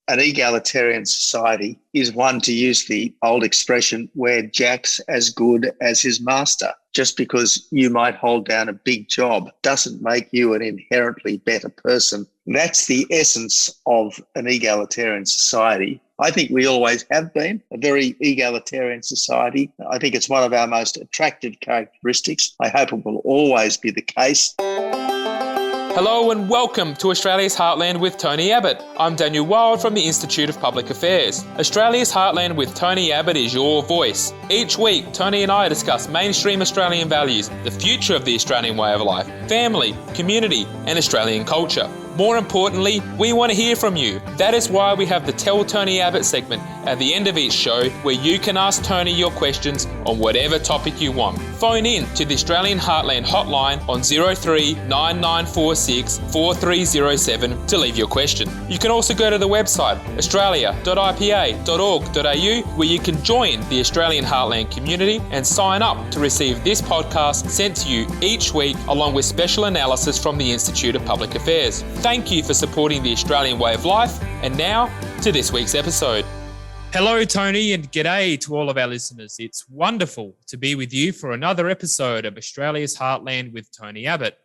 an egalitarian society is one, to use the old expression, where Jack's as good as his master. Just because you might hold down a big job doesn't make you an inherently better person. That's the essence of an egalitarian society. I think we always have been a very egalitarian society. I think it's one of our most attractive characteristics. I hope it will always be the case. Hello and welcome to Australia's Heartland with Tony Abbott. I'm Daniel Wild from the Institute of Public Affairs. Australia's Heartland with Tony Abbott is your voice. Each week, Tony and I discuss mainstream Australian values, the future of the Australian way of life, family, community, and Australian culture. More importantly, we want to hear from you. That is why we have the Tell Tony Abbott segment at the end of each show, where you can ask Tony your questions on whatever topic you want. Phone in to the Australian Heartland hotline on 03 9946 4307 to leave your question. You can also go to the website australia.ipa.org.au, where you can join the Australian Heartland community and sign up to receive this podcast sent to you each week, along with special analysis from the Institute of Public Affairs. Thank you for supporting the Australian way of life. And now to this week's episode. Hello, Tony, and g'day to all of our listeners. It's wonderful to be with you for another episode of Australia's Heartland with Tony Abbott.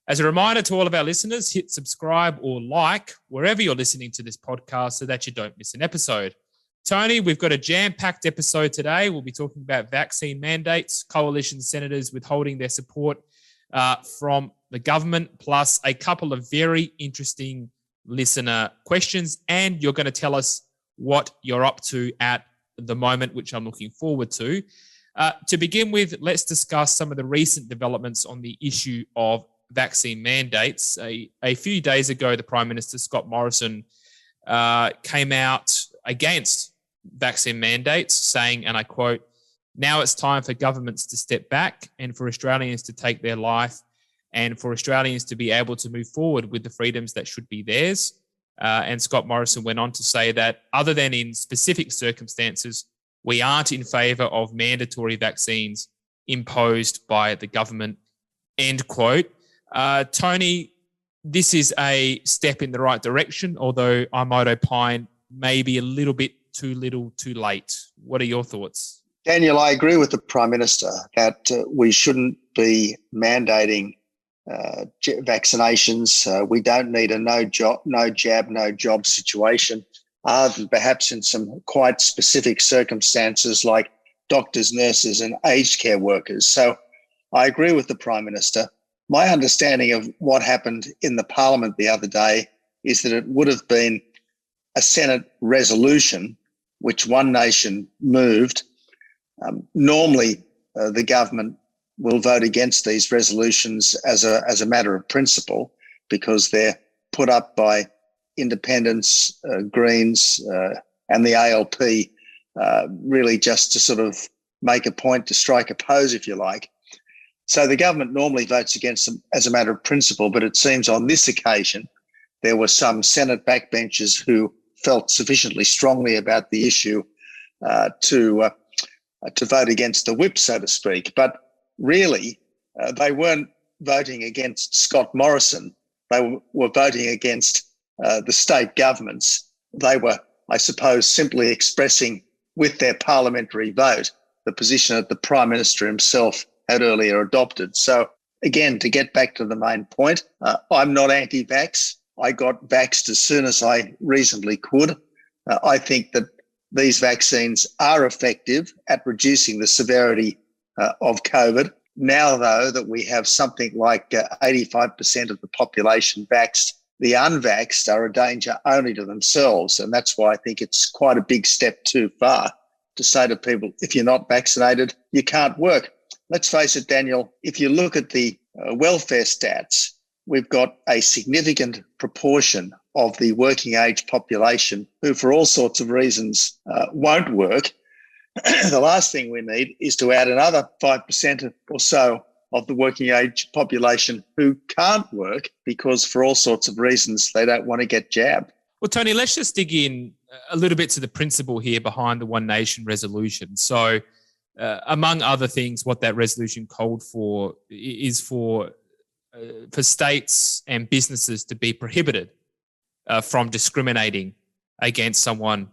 As a reminder to all of our listeners, hit subscribe or like wherever you're listening to this podcast so that you don't miss an episode. Tony, we've got a jam-packed episode today. We'll be talking about vaccine mandates, coalition senators withholding their support from the government, plus a couple of very interesting listener questions, and you're going to tell us what you're up to at the moment, which I'm looking forward to. To begin with, let's discuss some of the recent developments on the issue of vaccine mandates. A few days ago, the Prime Minister, Scott Morrison, came out against vaccine mandates, saying, and I quote, "Now it's time for governments to step back and for Australians to take their life and for Australians to be able to move forward with the freedoms that should be theirs." And Scott Morrison went on to say that other than in specific circumstances, we aren't in favour of mandatory vaccines imposed by the government, end quote. Tony, this is a step in the right direction, although I might opine maybe a little bit too little too late. What are your thoughts? Daniel, I agree with the Prime Minister that we shouldn't be mandating vaccinations. We don't need a no jab, no job situation, other than perhaps in some quite specific circumstances like doctors, nurses and aged care workers. So I agree with the Prime Minister. My understanding of what happened in the Parliament the other day is that it would have been a Senate resolution which One Nation moved. Normally, the government will vote against these resolutions as a matter of principle, because they're put up by independents, Greens and the ALP, really just to sort of make a point, to strike a pose, if you like. So the government normally votes against them as a matter of principle, but it seems on this occasion there were some Senate backbenchers who felt sufficiently strongly about the issue to vote against the whip, so to speak. But really, they weren't voting against Scott Morrison. They were voting against the state governments. They were, I suppose, simply expressing with their parliamentary vote the position that the Prime Minister himself had earlier adopted. So again, to get back to the main point, I'm not anti-vax. I got vaxxed as soon as I reasonably could. I think that these vaccines are effective at reducing the severity of COVID. Now, though, that we have something like 85% of the population vaxxed, the unvaxxed are a danger only to themselves. And that's why I think it's quite a big step too far to say to people, if you're not vaccinated, you can't work. Let's face it, Daniel, if you look at the welfare stats, we've got a significant proportion of the working age population who, for all sorts of reasons, won't work. The last thing we need is to add another 5% or so of the working age population who can't work because, for all sorts of reasons, they don't want to get jabbed. Well, Tony, let's just dig in a little bit to the principle here behind the One Nation resolution. So, among other things, what that resolution called for is for states and businesses to be prohibited from discriminating against someone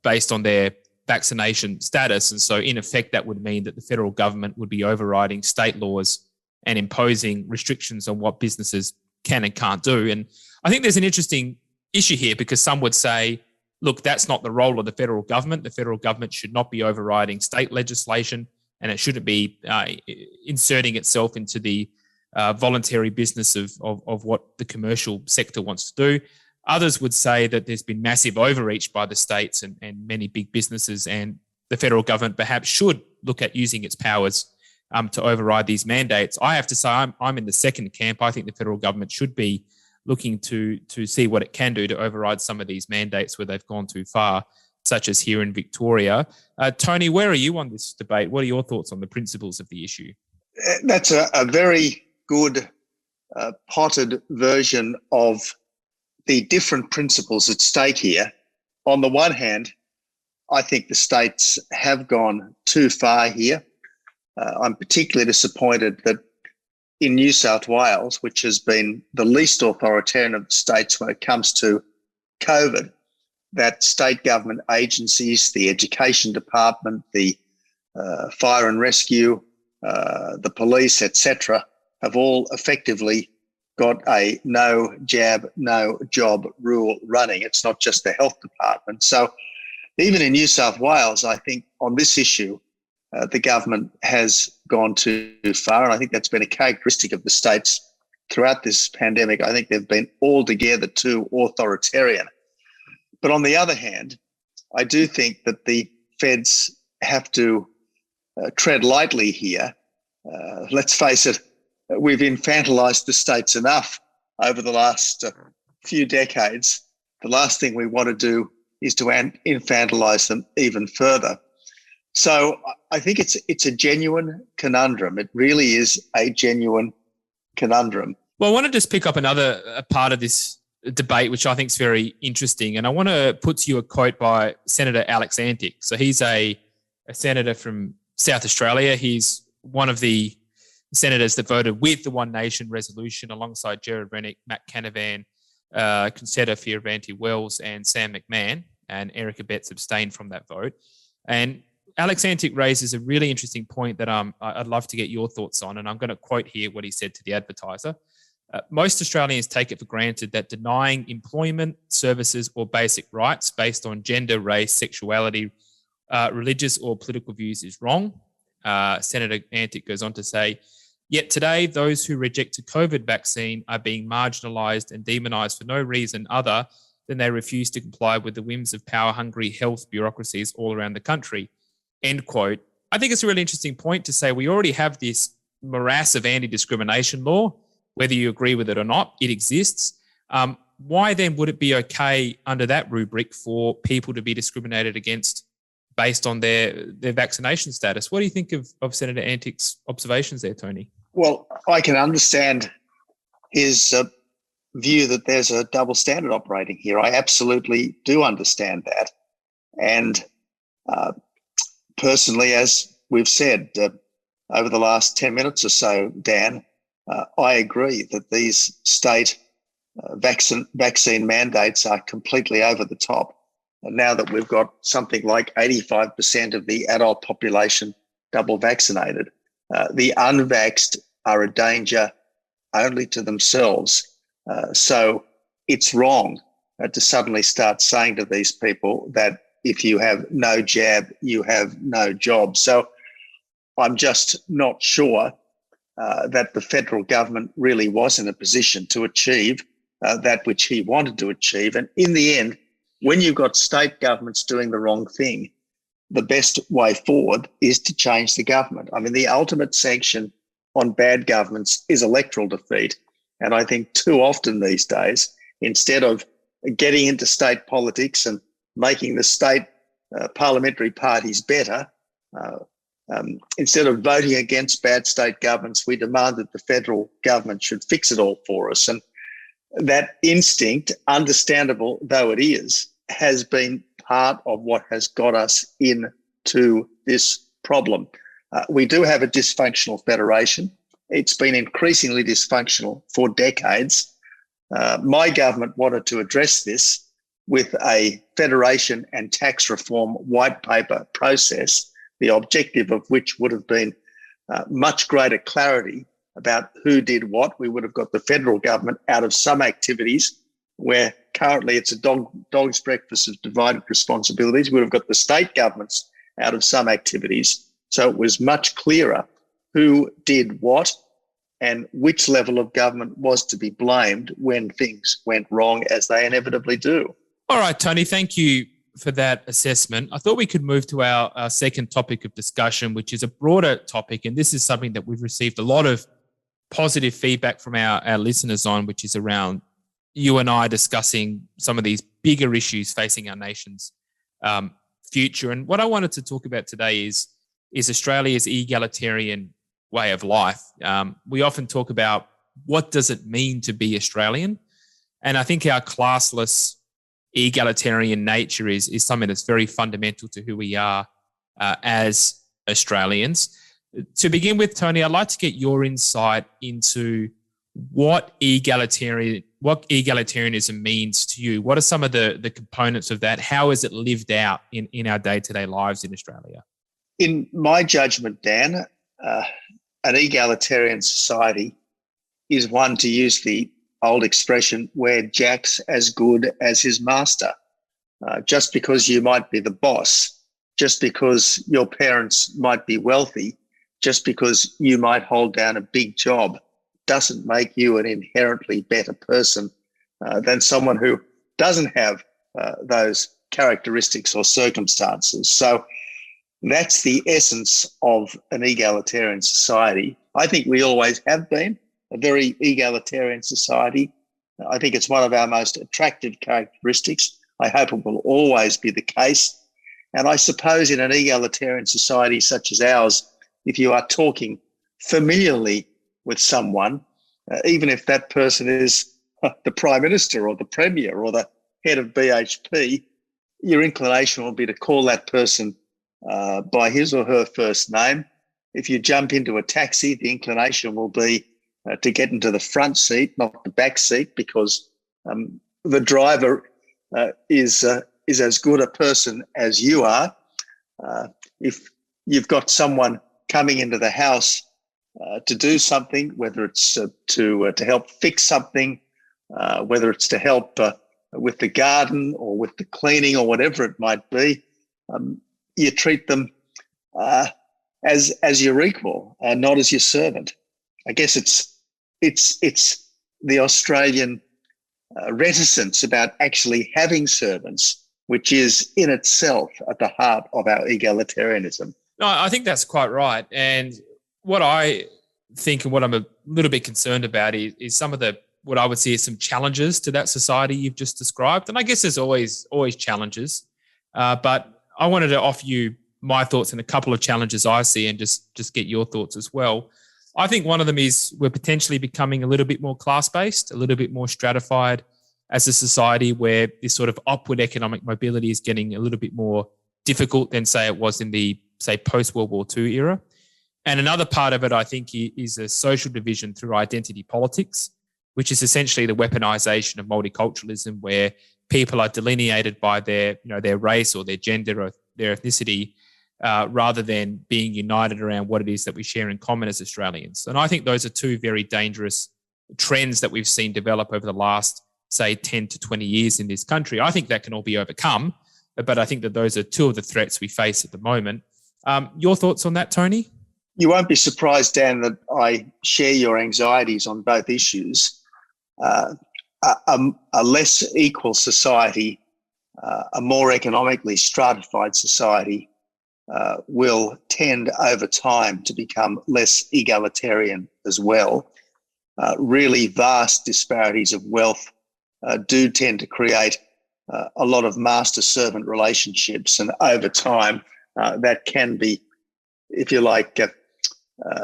based on their vaccination status. And so in effect, that would mean that the federal government would be overriding state laws and imposing restrictions on what businesses can and can't do. And I think there's an interesting issue here, because some would say, look, that's not the role of the federal government. The federal government should not be overriding state legislation, and it shouldn't be inserting itself into the voluntary business of what the commercial sector wants to do. Others would say that there's been massive overreach by the states and many big businesses, and the federal government perhaps should look at using its powers to override these mandates. I have to say I'm in the second camp. I think the federal government should be looking to see what it can do to override some of these mandates where they've gone too far, such as here in Victoria. Tony, where are you on this debate? What are your thoughts on the principles of the issue? That's a very good potted version of the different principles at stake here. On the one hand, I think the states have gone too far here. I'm particularly disappointed that in New South Wales, which has been the least authoritarian of the states when it comes to COVID, that state government agencies, the education department, the fire and rescue, the police, etc., have all effectively got a no jab, no job rule running. It's not just the health department. So even in New South Wales, I think on this issue, the government has gone too far. And I think that's been a characteristic of the states throughout this pandemic. I think they've been altogether too authoritarian. But on the other hand, I do think that the feds have to tread lightly here. Let's face it, we've infantilized the states enough over the last few decades. The last thing we want to do is to infantilize them even further. So I think it's a genuine conundrum. It really is a genuine conundrum. Well, I want to just pick up another part of this debate, which I think is very interesting. And I want to put to you a quote by Senator Alex Antic. So he's a senator from South Australia. He's one of the senators that voted with the One Nation resolution alongside Gerard Rennick, Matt Canavan, Concetta Fierravanti-Wells and Sam McMahon, and Erica Betts abstained from that vote. And Alex Antic raises a really interesting point that I'd love to get your thoughts on, and I'm going to quote here what he said to the Advertiser. Most Australians take it for granted that denying employment, services or basic rights based on gender, race, sexuality, religious or political views is wrong. Senator Antic goes on to say, yet today, those who reject a COVID vaccine are being marginalised and demonised for no reason other than they refuse to comply with the whims of power-hungry health bureaucracies all around the country. End quote. I think it's a really interesting point to say we already have this morass of anti-discrimination law, whether you agree with it or not, it exists. Why then would it be okay under that rubric for people to be discriminated against based on their vaccination status? What do you think of Senator Antic's observations there, Tony? Well, I can understand his view that there's a double standard operating here. I absolutely do understand that. And personally, as we've said over the last 10 minutes or so, Dan, I agree that these state vaccine mandates are completely over the top. And now that we've got something like 85% of the adult population double vaccinated, the unvaxxed are a danger only to themselves. So it's wrong to suddenly start saying to these people that if you have no jab, you have no job. So I'm just not sure that the federal government really was in a position to achieve that which he wanted to achieve. And in the end, when you've got state governments doing the wrong thing, the best way forward is to change the government. I mean, the ultimate sanction on bad governments is electoral defeat. And I think too often these days, instead of getting into state politics and making the state parliamentary parties better, instead of voting against bad state governments, we demand that the federal government should fix it all for us. And that instinct, understandable though it is, has been part of what has got us into this problem. We do have a dysfunctional federation. It's been increasingly dysfunctional for decades. My government wanted to address this with a federation and tax reform white paper process, the objective of which would have been much greater clarity about who did what. We would have got the federal government out of some activities where currently it's a dog's breakfast of divided responsibilities. We would have got the state governments out of some activities. So it was much clearer who did what and which level of government was to be blamed when things went wrong, as they inevitably do. All right, Tony, thank you for that assessment. I thought we could move to our second topic of discussion, which is a broader topic. And this is something that we've received a lot of positive feedback from our listeners on, which is around you and I discussing some of these bigger issues facing our nation's future. And what I wanted to talk about today is Australia's egalitarian way of life. We often talk about what does it mean to be Australian? And I think our classless egalitarian nature is something that's very fundamental to who we are as Australians. To begin with, Tony, I'd like to get your insight into what egalitarianism means to you. What are some of the components of that? How is it lived out in our day-to-day lives in Australia? In my judgment, Dan, an egalitarian society is one, to use the old expression, where Jack's as good as his master. Just because you might be the boss, just because your parents might be wealthy, just because you might hold down a big job, doesn't make you an inherently better person than someone who doesn't have those characteristics or circumstances. So that's the essence of an egalitarian society. I think we always have been a very egalitarian society. I think it's one of our most attractive characteristics. I hope it will always be the case. And I suppose in an egalitarian society such as ours, if you are talking familiarly with someone, even if that person is the Prime Minister or the Premier or the head of BHP, your inclination will be to call that person by his or her first name. If you jump into a taxi, the inclination will be to get into the front seat, not the back seat, because the driver is as good a person as you are. If you've got someone coming into the house to do something, whether it's to help fix something, whether it's to help with the garden or with the cleaning or whatever it might be, you treat them as your equal, not as your servant. I guess it's the Australian reticence about actually having servants, which is in itself at the heart of our egalitarianism. No, I think that's quite right. And what I think and what I'm a little bit concerned about is some of what I would see as some challenges to that society you've just described. And I guess there's always challenges, but I wanted to offer you my thoughts on a couple of challenges I see and just get your thoughts as well. I think one of them is we're potentially becoming a little bit more class-based, a little bit more stratified as a society where this sort of upward economic mobility is getting a little bit more difficult than, say, it was in the, say, post-World War II era. And another part of it, I think, is a social division through identity politics, which is essentially the weaponization of multiculturalism, where people are delineated by their race or their gender or their ethnicity, rather than being united around what it is that we share in common as Australians. And I think those are two very dangerous trends that we've seen develop over the last, say, 10 to 20 years in this country. I think that can all be overcome, but I think that those are two of the threats we face at the moment. Your thoughts on that, Tony? You won't be surprised, Dan, that I share your anxieties on both issues. A less equal society, a more economically stratified society, will tend over time to become less egalitarian as well. Really vast disparities of wealth do tend to create a lot of master-servant relationships, and over time that can be, if you like,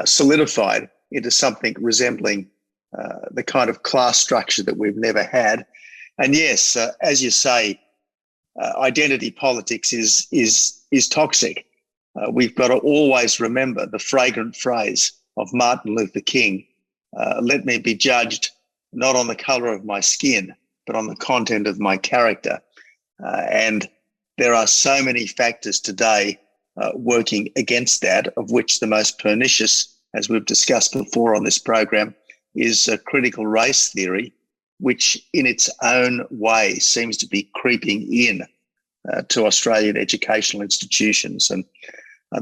solidified into something resembling the kind of class structure that we've never had. And yes, as you say, identity politics is toxic. We've got to always remember the fragrant phrase of Martin Luther King, let me be judged not on the colour of my skin, but on the content of my character. And there are so many factors today working against that, of which the most pernicious, as we've discussed before on this program, is critical race theory, which in its own way seems to be creeping in to Australian educational institutions. And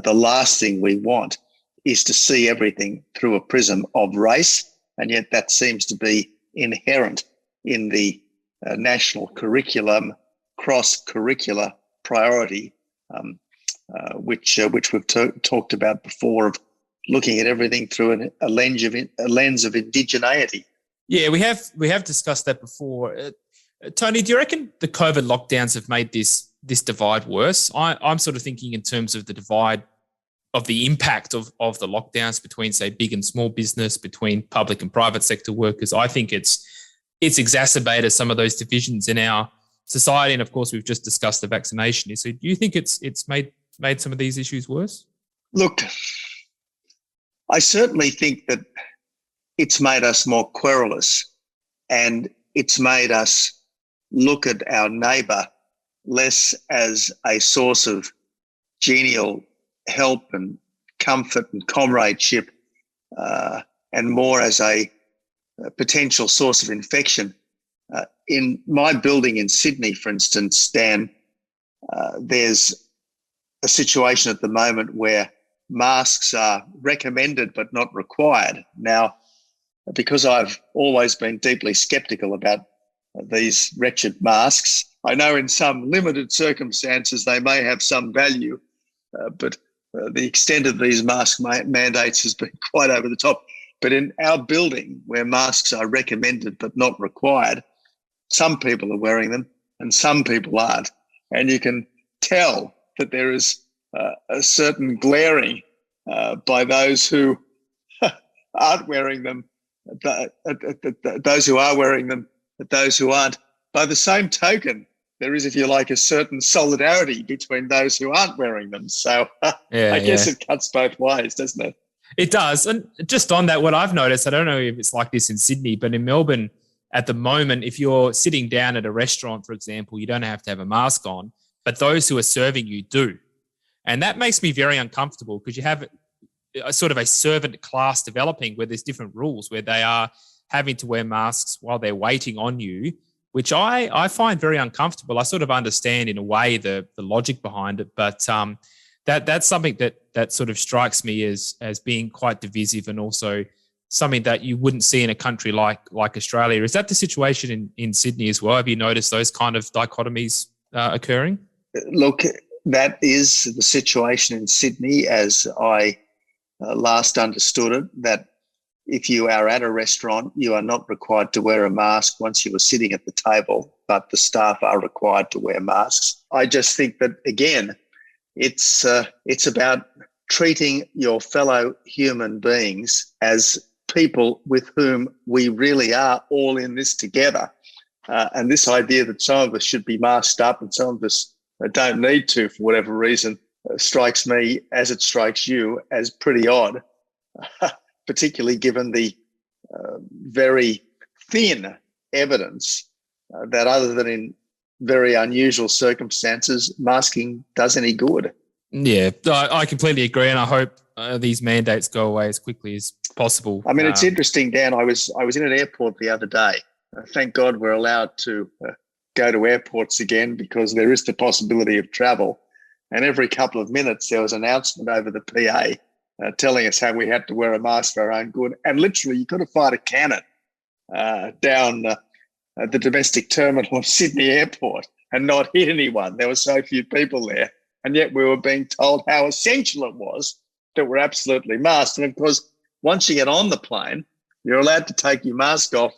the last thing we want is to see everything through a prism of race, and yet that seems to be inherent in the national curriculum, cross-curricular priority, which we've talked about before, of looking at everything through a lens of indigeneity. Yeah, we have discussed that before. Tony, do you reckon the COVID lockdowns have made this divide worse? I'm sort of thinking in terms of the divide of the impact of the lockdowns between, say, big and small business, between public and private sector workers. I think it's exacerbated some of those divisions in our society. And of course, we've just discussed the vaccination. So do you think it's made some of these issues worse? Look, I certainly think that it's made us more querulous, and it's made us look at our neighbour less as a source of genial help and comfort and comradeship, and more as a potential source of infection. In my building in Sydney, for instance, Dan, there's a situation at the moment where masks are recommended but not required. Now, because I've always been deeply sceptical about these wretched masks, I know in some limited circumstances they may have some value, but the extent of these mask mandates has been quite over the top. But in our building, where masks are recommended but not required, some people are wearing them and some people aren't. And you can tell that there is a certain glaring by those who aren't wearing them, those who are wearing them, at those who aren't. By the same token, there is, if you like, a certain solidarity between those who aren't wearing them. So I guess it cuts both ways, doesn't it? It does. And just on that, what I've noticed, I don't know if it's like this in Sydney, but in Melbourne at the moment, if you're sitting down at a restaurant, for example, you don't have to have a mask on, but those who are serving you do. And that makes me very uncomfortable, because you have a sort of a servant class developing where there's different rules, where they are having to wear masks while they're waiting on you, which I find very uncomfortable. I sort of understand in a way the logic behind it, but that's something that sort of strikes me as being quite divisive, and also something that you wouldn't see in a country like Australia. Is that the situation in Sydney as well? Have you noticed those kind of dichotomies occurring? Look, that is the situation in Sydney, as I last understood it, that if you are at a restaurant, you are not required to wear a mask once you are sitting at the table, but the staff are required to wear masks. I just think that, again, it's about treating your fellow human beings as people with whom we really are all in this together. And this idea that some of us should be masked up and some of us don't need to for whatever reason strikes me, as it strikes you, as pretty odd, particularly given the very thin evidence that, other than in very unusual circumstances, masking does any good. Yeah, I completely agree, and I hope these mandates go away as quickly as possible. I mean, it's interesting, Dan. I was in an airport the other day. Thank God we're allowed to go to airports again, because there is the possibility of travel. And every couple of minutes there was an announcement over the PA telling us how we had to wear a mask for our own good. And literally, you could have fired a cannon down the domestic terminal of Sydney Airport and not hit anyone. There were so few people there. And yet we were being told how essential it was that we're absolutely masked. And of course, once you get on the plane, you're allowed to take your mask off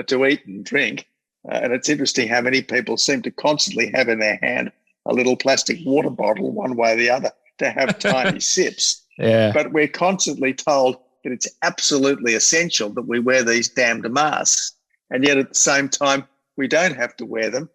to eat and drink. And it's interesting how many people seem to constantly have in their hand a little plastic water bottle, one way or the other, to have tiny sips. Yeah. But we're constantly told that it's absolutely essential that we wear these damned masks. And yet at the same time, we don't have to wear them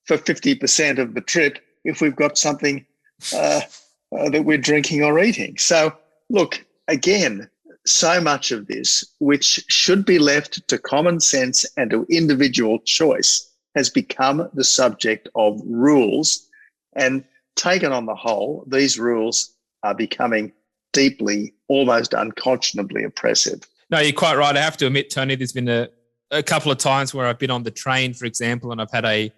for 50% of the trip if we've got something that we're drinking or eating. So look, again, so much of this, which should be left to common sense and to individual choice, has become the subject of rules. And taken on the whole, these rules are becoming deeply, almost unconscionably oppressive. No, you're quite right. I have to admit, Tony, there's been a couple of times where I've been on the train, for example, and I've had a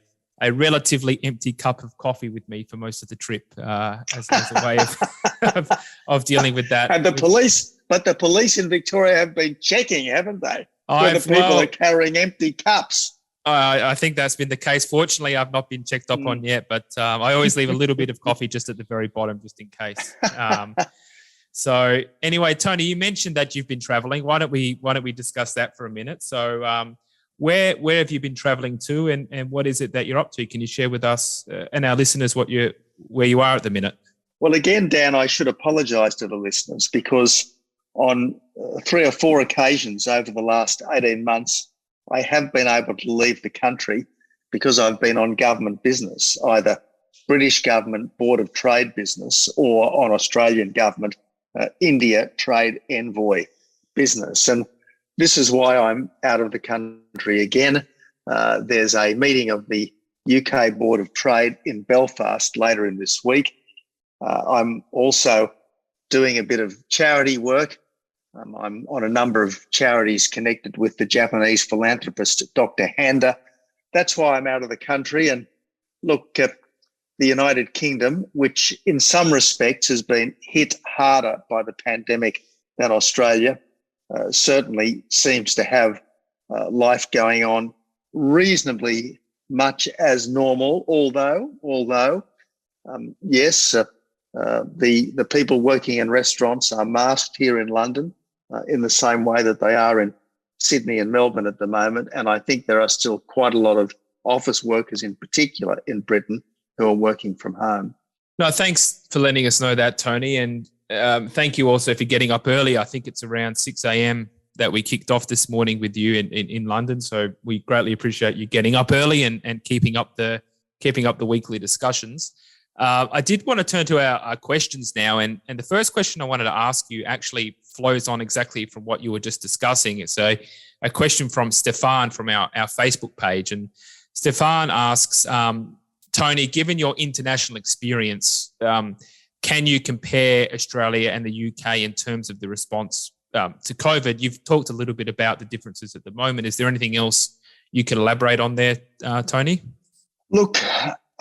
relatively empty cup of coffee with me for most of the trip as a way of dealing with that. And the police in Victoria have been checking, haven't they? Whether people are carrying empty cups. I think that's been the case. Fortunately, I've not been checked up on yet, but I always leave a little bit of coffee just at the very bottom, just in case. So anyway, Tony, you mentioned that you've been traveling. Why don't we discuss that for a minute? So where have you been traveling to, and what is it that you're up to? Can you share with us and our listeners where you are at the minute? Well, again, Dan, I should apologise to the listeners because on 3 or 4 occasions over the last 18 months, I have been able to leave the country because I've been on government business, either British government Board of Trade business or on Australian government India Trade Envoy business. And this is why I'm out of the country again. There's a meeting of the UK Board of Trade in Belfast later in this week. I'm also doing a bit of charity work. I'm on a number of charities connected with the Japanese philanthropist, Dr. Handa. That's why I'm out of the country. And look, the United Kingdom, which in some respects has been hit harder by the pandemic than Australia, certainly seems to have life going on reasonably much as normal, although yes, the people working in restaurants are masked here in London in the same way that they are in Sydney and Melbourne at the moment. And I think there are still quite a lot of office workers in particular in Britain who are working from home. No, thanks for letting us know that, Tony. And thank you also for getting up early. I think it's around 6 a.m. that we kicked off this morning with you in London. So we greatly appreciate you getting up early and keeping up the weekly discussions. I did want to turn to our questions now. And the first question I wanted to ask you actually flows on exactly from what you were just discussing. It's a question from Stefan from our Facebook page. And Stefan asks, Tony, given your international experience, can you compare Australia and the UK in terms of the response to COVID? You've talked a little bit about the differences at the moment. Is there anything else you could elaborate on there, Tony? Look,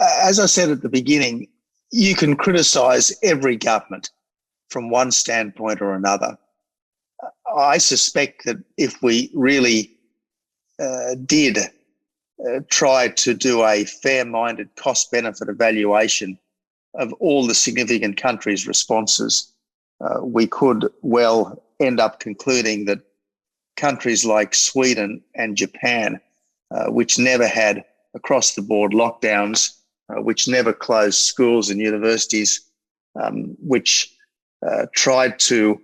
as I said at the beginning, you can criticise every government from one standpoint or another. I suspect that if we really did try to do a fair-minded cost-benefit evaluation of all the significant countries' responses, we could well end up concluding that countries like Sweden and Japan, which never had across-the-board lockdowns, which never closed schools and universities, which tried to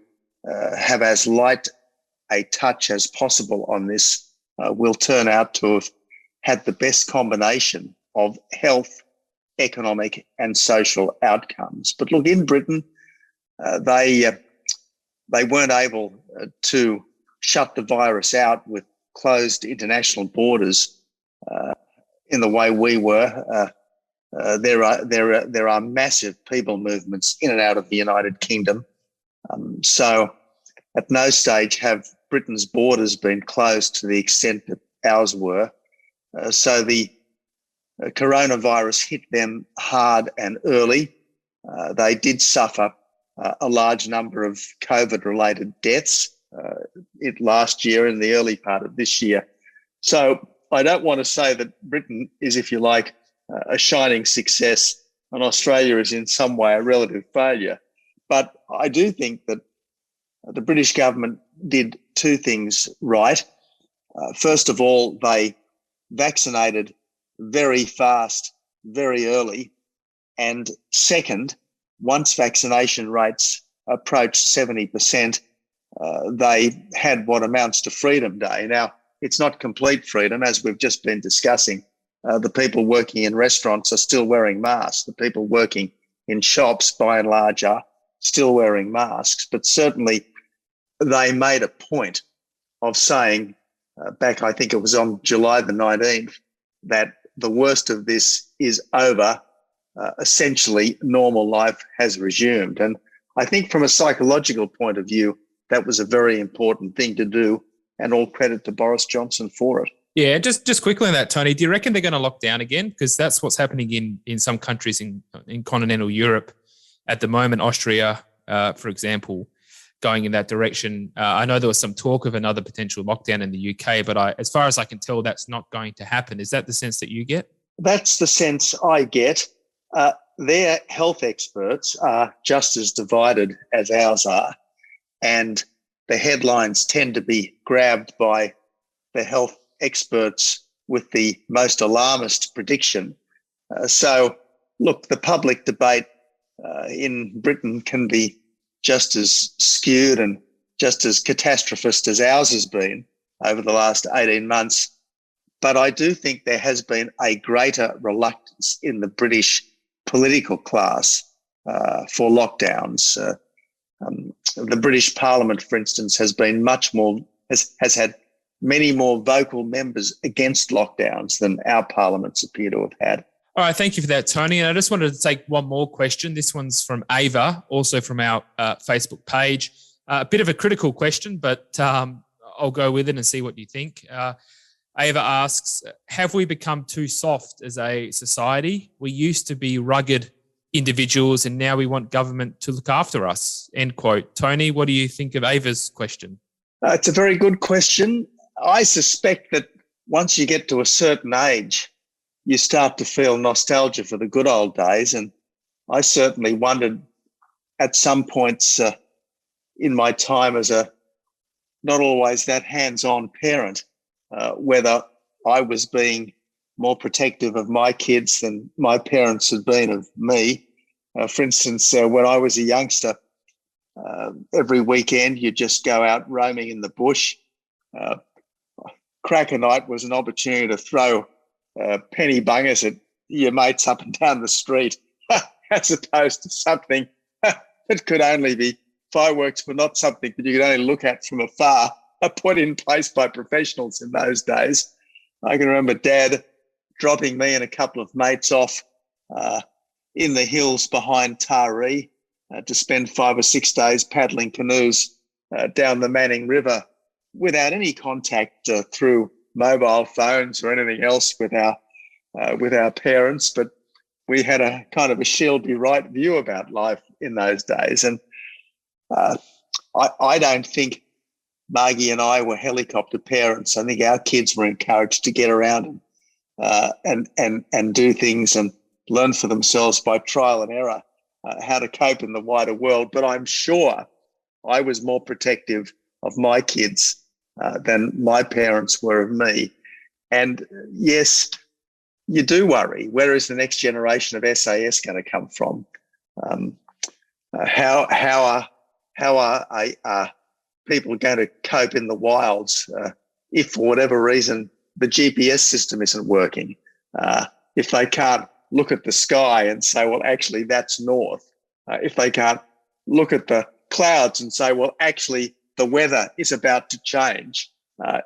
have as light a touch as possible on this, will turn out to have had the best combination of health, economic and social outcomes. But look, in Britain, they weren't able to shut the virus out with closed international borders in the way we were. There are massive people movements in and out of the United Kingdom. So at no stage have Britain's borders been closed to the extent that ours were. So the coronavirus hit them hard and early. They did suffer a large number of COVID-related deaths last year and the early part of this year. So I don't want to say that Britain is, if you like, a shining success and Australia is in some way a relative failure. But I do think that the British government did two things right. First of all, they vaccinated very fast, very early. And second, once vaccination rates approached 70%, they had what amounts to Freedom Day. Now, it's not complete freedom, as we've just been discussing. The people working in restaurants are still wearing masks. The people working in shops, by and large, are still wearing masks. But certainly they made a point of saying back, I think it was on July the 19th, that the worst of this is over, essentially normal life has resumed. And I think from a psychological point of view, that was a very important thing to do, and all credit to Boris Johnson for it. Yeah, just quickly on that, Tony, do you reckon they're going to lock down again? Because that's what's happening in some countries in continental Europe at the moment. Austria, for example, going in that direction. I know there was some talk of another potential lockdown in the UK, but as far as I can tell, that's not going to happen. Is that the sense that you get? That's the sense I get. Their health experts are just as divided as ours are, and the headlines tend to be grabbed by the health experts with the most alarmist prediction. So, look, the public debate in Britain can be just as skewed and just as catastrophist as ours has been over the last 18 months. But I do think there has been a greater reluctance in the British political class for lockdowns. The British Parliament, for instance, has been has had many more vocal members against lockdowns than our parliaments appear to have had. All right, thank you for that, Tony. And I just wanted to take one more question. This one's from Ava, also from our Facebook page. A bit of a critical question, but I'll go with it and see what you think. Ava asks, have we become too soft as a society? We used to be rugged individuals and now we want government to look after us, end quote. Tony, what do you think of Ava's question? It's a very good question. I suspect that once you get to a certain age, you start to feel nostalgia for the good old days. And I certainly wondered at some points in my time as a not always that hands-on parent, whether I was being more protective of my kids than my parents had been of me. For instance, when I was a youngster, every weekend you'd just go out roaming in the bush. Cracker night was an opportunity to throw penny bungers at your mates up and down the street, as opposed to something that could only be fireworks, were not something that you could only look at from afar, put in place by professionals in those days. I can remember Dad dropping me and a couple of mates off in the hills behind Taree to spend 5 or 6 days paddling canoes down the Manning River without any contact through mobile phones or anything else with our parents. But we had a kind of a shield be right view about life in those days. And I don't think Margie and I were helicopter parents. I think our kids were encouraged to get around and do things and learn for themselves by trial and error how to cope in the wider world. But I'm sure I was more protective of my kids than my parents were of me. And yes, you do worry, where is the next generation of SAS going to come from? How are people going to cope in the wilds if for whatever reason the GPS system isn't working? If they can't look at the sky and say, well, actually that's north. If they can't look at the clouds and say, well, actually the weather is about to change.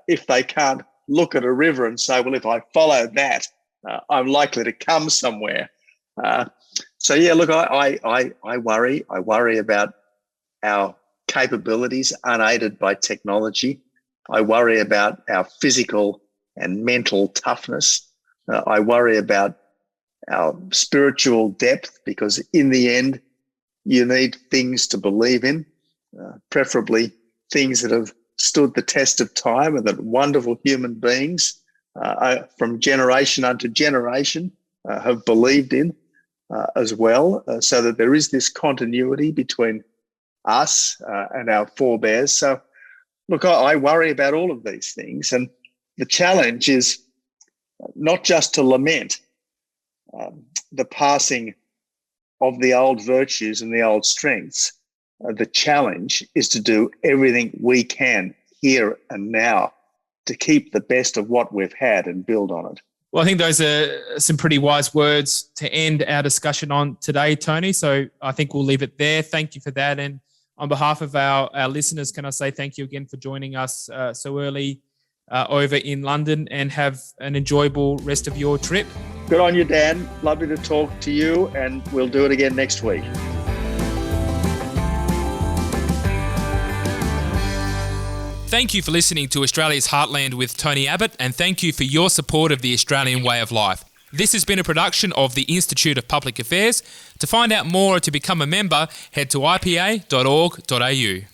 If they can't look at a river and say, well, if I follow that, I'm likely to come somewhere. So yeah, look, I worry. I worry about our capabilities unaided by technology. I worry about our physical and mental toughness. I worry about our spiritual depth, because in the end, you need things to believe in, preferably things that have stood the test of time and that wonderful human beings from generation unto generation have believed in as well, so that there is this continuity between us and our forebears. So, look, I worry about all of these things. And the challenge is not just to lament the passing of the old virtues and the old strengths. The challenge is to do everything we can here and now to keep the best of what we've had and build on it. Well, I think those are some pretty wise words to end our discussion on today, Tony. So I think we'll leave it there. Thank you for that. And on behalf of our listeners, can I say thank you again for joining us so early over in London, and have an enjoyable rest of your trip. Good on you, Dan. Lovely to talk to you, and we'll do it again next week. Thank you for listening to Australia's Heartland with Tony Abbott, and thank you for your support of the Australian way of life. This has been a production of the Institute of Public Affairs. To find out more or to become a member, head to ipa.org.au.